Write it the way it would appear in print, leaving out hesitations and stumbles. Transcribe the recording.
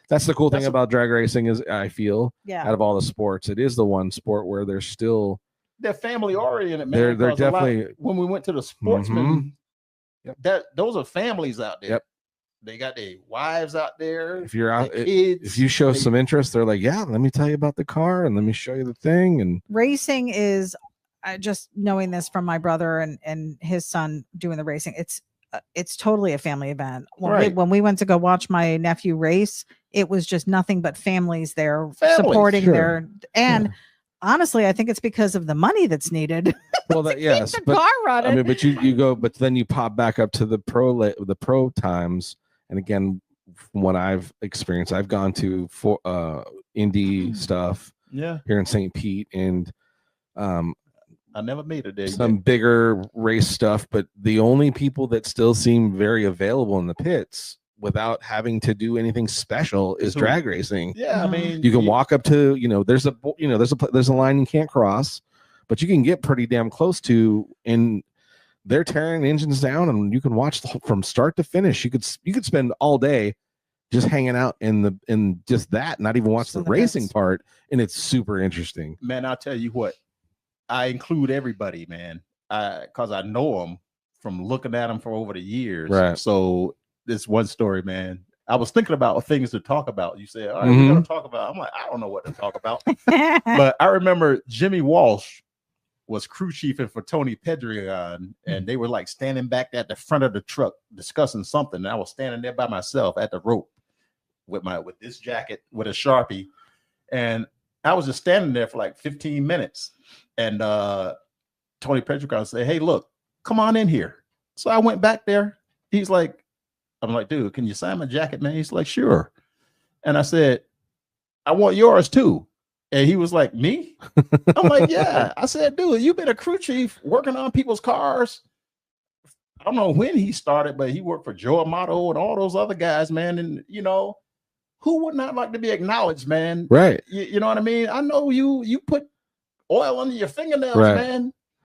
That's the cool thing about drag racing is I feel Yeah. out of all the sports, it is the one sport where there's still they're family oriented, man. They're definitely when we went to the sportsmen, those are families out there. Yep. They got their wives out there. If you're out, kids, if you show some interest, they're like, yeah, let me tell you about the car and let me show you the thing. And racing is just knowing this from my brother and his son doing the racing. It's totally a family event. When we went to go watch my nephew race, it was just nothing but families there supporting their honestly, I think it's because of the money that's needed. Well, that yes, the car running. I mean, but you go, but then you pop back up to the pro times, and again, from what I've experienced, I've gone to indie stuff, here in St. Pete, and I never made it there. Some bigger race stuff, but the only people that still seem very available in the pits without having to do anything special is drag racing. Yeah, I mean, you can walk up to, there's a line you can't cross, but you can get pretty damn close to, and they're tearing engines down, and you can watch from start to finish. You could spend all day just hanging out in just that, not even watch the racing part, and it's super interesting. Man, I'll tell you what, I include everybody, man, because I know them from looking at them for over the years. Right. So this one story, man, I was thinking about things to talk about. You said, all right, we're going to talk about. I'm like, I don't know what to talk about. But I remember Jimmy Walsh was crew chiefing for Tony Pedregon, and they were like standing back at the front of the truck discussing something. And I was standing there by myself at the rope with this jacket with a Sharpie. And I was just standing there for like 15 minutes. And Tony Pedregon said, hey, look, come on in here. So I went back there. He's like, I'm like, dude, can you sign my jacket, man? He's like, sure. And I said, I want yours too. And he was like, me? I'm like, yeah. I said, dude, you've been a crew chief working on people's cars. I don't know when he started, but he worked for Joe Amato and all those other guys, man. And, who would not like to be acknowledged, man? Right. You know what I mean? I know you put oil under your fingernails, man.